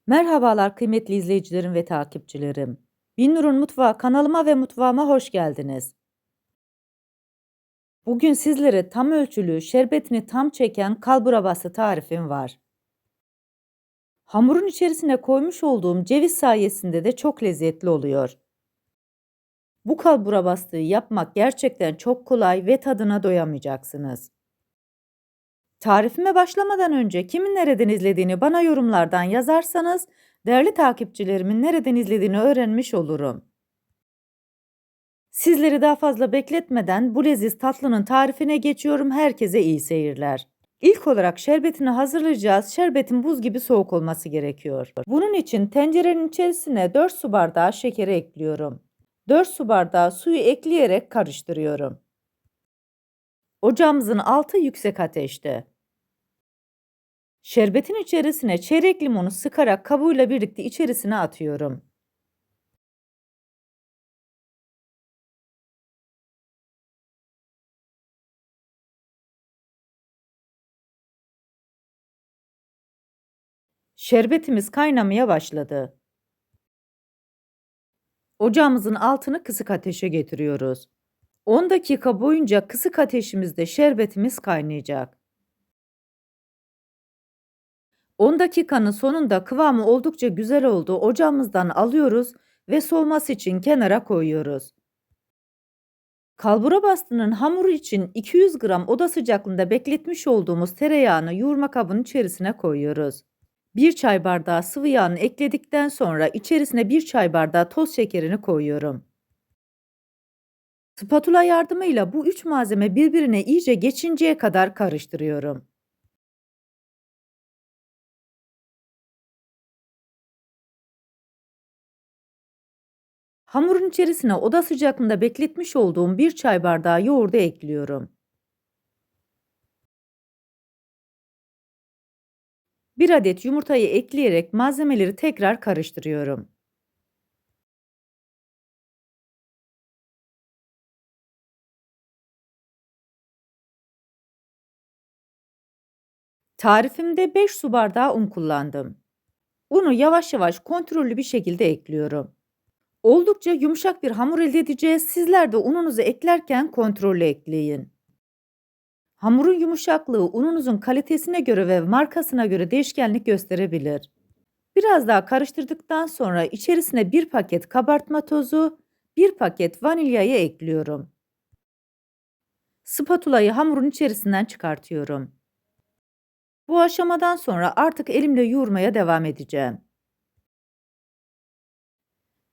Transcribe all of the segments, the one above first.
Merhabalar kıymetli izleyicilerim ve takipçilerim. Binnur'un Mutfağı kanalıma ve mutfağıma hoş geldiniz. Bugün sizlere tam ölçülü, şerbetini tam çeken kalbura bastı tarifim var. Hamurun içerisine koymuş olduğum ceviz sayesinde de çok lezzetli oluyor. Bu kalbura bastığı yapmak gerçekten çok kolay ve tadına doyamayacaksınız. Tarifime başlamadan önce kimin nereden izlediğini bana yorumlardan yazarsanız değerli takipçilerimin nereden izlediğini öğrenmiş olurum. Sizleri daha fazla bekletmeden bu leziz tatlının tarifine geçiyorum. Herkese iyi seyirler. İlk olarak şerbetini hazırlayacağız. Şerbetin buz gibi soğuk olması gerekiyor. Bunun için tencerenin içerisine 4 su bardağı şekeri ekliyorum. 4 su bardağı suyu ekleyerek karıştırıyorum. Ocağımızın altı yüksek ateşte. Şerbetin içerisine çeyrek limonu sıkarak kabuğuyla birlikte içerisine atıyorum. Şerbetimiz kaynamaya başladı. Ocağımızın altını kısık ateşe getiriyoruz. 10 dakika boyunca kısık ateşimizde şerbetimiz kaynayacak. 10 dakikanın sonunda kıvamı oldukça güzel oldu. Ocağımızdan alıyoruz ve soğuması için kenara koyuyoruz. Kalbura bastının hamuru için 200 gram oda sıcaklığında bekletmiş olduğumuz tereyağını yoğurma kabının içerisine koyuyoruz. 1 çay bardağı sıvı yağını ekledikten sonra içerisine 1 çay bardağı toz şekerini koyuyorum. Spatula yardımıyla bu 3 malzeme birbirine iyice geçinceye kadar karıştırıyorum. Hamurun içerisine oda sıcaklığında bekletmiş olduğum 1 çay bardağı yoğurdu ekliyorum. 1 adet yumurtayı ekleyerek malzemeleri tekrar karıştırıyorum. Tarifimde 5 su bardağı un kullandım. Unu yavaş yavaş kontrollü bir şekilde ekliyorum. Oldukça yumuşak bir hamur elde edeceğiz. Sizler de ununuzu eklerken kontrollü ekleyin. Hamurun yumuşaklığı ununuzun kalitesine göre ve markasına göre değişkenlik gösterebilir. Biraz daha karıştırdıktan sonra içerisine 1 paket kabartma tozu, 1 paket vanilyayı ekliyorum. Spatulayı hamurun içerisinden çıkartıyorum. Bu aşamadan sonra artık elimle yoğurmaya devam edeceğim.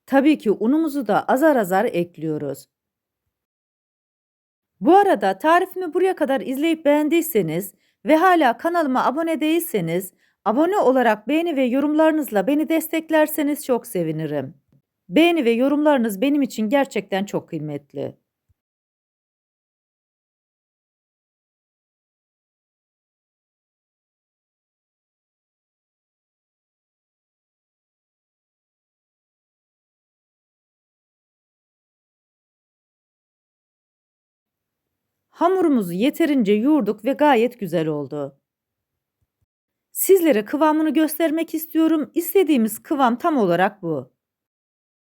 Tabii ki unumuzu da azar azar ekliyoruz. Bu arada tarifimi buraya kadar izleyip beğendiyseniz ve hala kanalıma abone değilseniz, abone olarak beğeni ve yorumlarınızla beni desteklerseniz çok sevinirim. Beğeni ve yorumlarınız benim için gerçekten çok kıymetli. Hamurumuzu yeterince yoğurduk ve gayet güzel oldu. Sizlere kıvamını göstermek istiyorum. İstediğimiz kıvam tam olarak bu.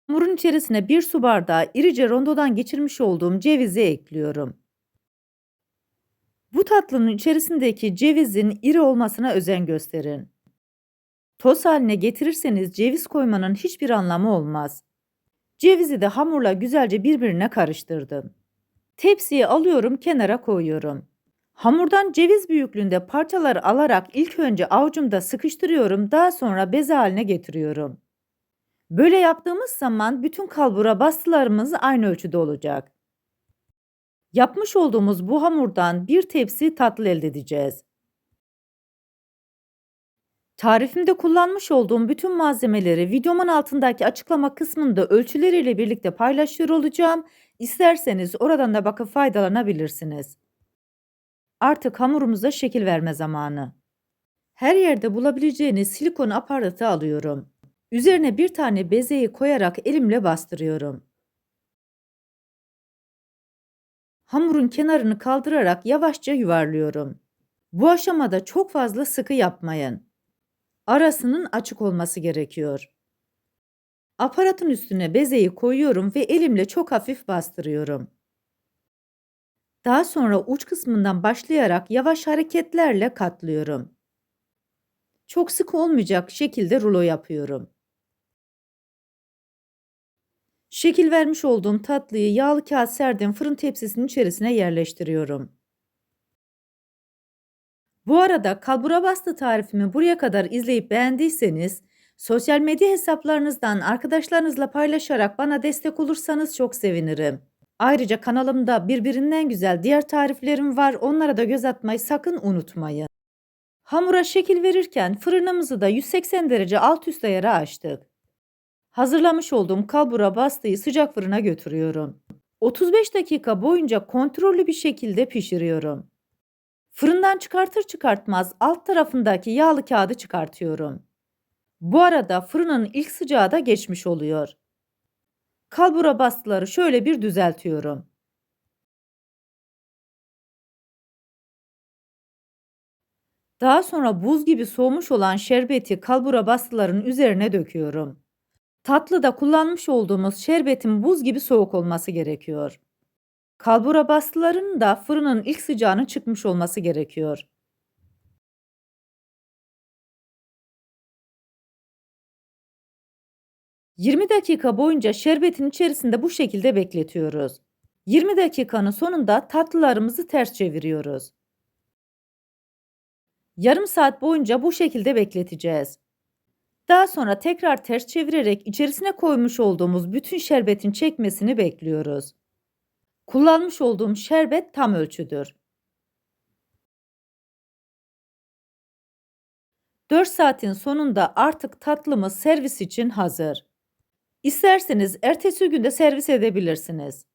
Hamurun içerisine 1 su bardağı irice rondodan geçirmiş olduğum cevizi ekliyorum. Bu tatlının içerisindeki cevizin iri olmasına özen gösterin. Toz haline getirirseniz ceviz koymanın hiçbir anlamı olmaz. Cevizi de hamurla güzelce birbirine karıştırdım. Tepsiye alıyorum, kenara koyuyorum. Hamurdan ceviz büyüklüğünde parçalar alarak ilk önce avucumda sıkıştırıyorum, daha sonra beze haline getiriyorum. Böyle yaptığımız zaman bütün kalbura bastılarımız aynı ölçüde olacak. Yapmış olduğumuz bu hamurdan bir tepsi tatlı elde edeceğiz. Tarifimde kullanmış olduğum bütün malzemeleri videomun altındaki açıklama kısmında ölçüleriyle birlikte paylaşıyor olacağım. İsterseniz oradan da bakıp faydalanabilirsiniz. Artık hamurumuza şekil verme zamanı. Her yerde bulabileceğiniz silikon aparatı alıyorum. Üzerine bir tane bezeyi koyarak elimle bastırıyorum. Hamurun kenarını kaldırarak yavaşça yuvarlıyorum. Bu aşamada çok fazla sıkı yapmayın. Arasının açık olması gerekiyor. Aparatın üstüne bezeyi koyuyorum ve elimle çok hafif bastırıyorum. Daha sonra uç kısmından başlayarak yavaş hareketlerle katlıyorum. Çok sık olmayacak şekilde rulo yapıyorum. Şekil vermiş olduğum tatlıyı yağlı kağıt serdiğim fırın tepsisinin içerisine yerleştiriyorum. Bu arada kalbura bastı tarifimi buraya kadar izleyip beğendiyseniz, sosyal medya hesaplarınızdan arkadaşlarınızla paylaşarak bana destek olursanız çok sevinirim. Ayrıca kanalımda birbirinden güzel diğer tariflerim var. Onlara da göz atmayı sakın unutmayın. Hamura şekil verirken fırınımızı da 180 derece alt üst ayara açtık. Hazırlamış olduğum kalbura bastıyı sıcak fırına götürüyorum. 35 dakika boyunca kontrollü bir şekilde pişiriyorum. Fırından çıkartır çıkartmaz alt tarafındaki yağlı kağıdı çıkartıyorum. Bu arada fırının ilk sıcağı da geçmiş oluyor. Kalbura bastıları şöyle bir düzeltiyorum. Daha sonra buz gibi soğumuş olan şerbeti kalbura bastıların üzerine döküyorum. Tatlıda kullanmış olduğumuz şerbetin buz gibi soğuk olması gerekiyor. Kalbura bastılarının da fırının ilk sıcağının çıkmış olması gerekiyor. 20 dakika boyunca şerbetin içerisinde bu şekilde bekletiyoruz. 20 dakikanın sonunda tatlılarımızı ters çeviriyoruz. Yarım saat boyunca bu şekilde bekleteceğiz. Daha sonra tekrar ters çevirerek içerisine koymuş olduğumuz bütün şerbetin çekmesini bekliyoruz. Kullanmış olduğum şerbet tam ölçüdür. 4 saatin sonunda artık tatlımız servis için hazır. İsterseniz ertesi gün de servis edebilirsiniz.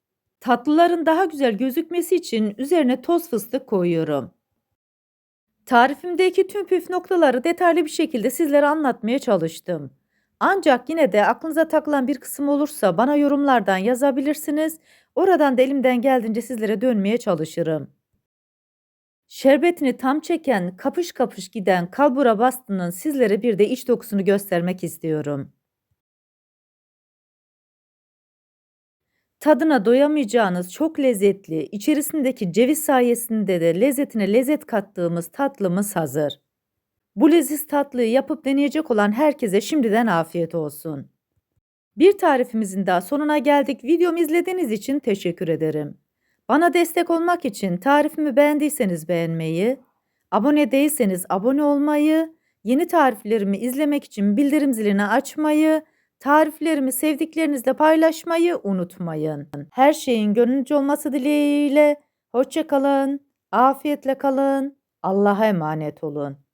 Tatlıların daha güzel gözükmesi için üzerine toz fıstık koyuyorum. Tarifimdeki tüm püf noktaları detaylı bir şekilde sizlere anlatmaya çalıştım. Ancak yine de aklınıza takılan bir kısım olursa bana yorumlardan yazabilirsiniz. Oradan da elimden geldiğince sizlere dönmeye çalışırım. Şerbetini tam çeken, kapış kapış giden kalbura bastının sizlere bir de iç dokusunu göstermek istiyorum. Tadına doyamayacağınız çok lezzetli, içerisindeki ceviz sayesinde de lezzetine lezzet kattığımız tatlımız hazır. Bu leziz tatlıyı yapıp deneyecek olan herkese şimdiden afiyet olsun. Bir tarifimizin daha sonuna geldik. Videomu izlediğiniz için teşekkür ederim. Bana destek olmak için tarifimi beğendiyseniz beğenmeyi, abone değilseniz abone olmayı, yeni tariflerimi izlemek için bildirim zilini açmayı, tariflerimi sevdiklerinizle paylaşmayı unutmayın. Her şeyin gönlünüzce olması dileğiyle. Hoşça kalın, afiyetle kalın, Allah'a emanet olun.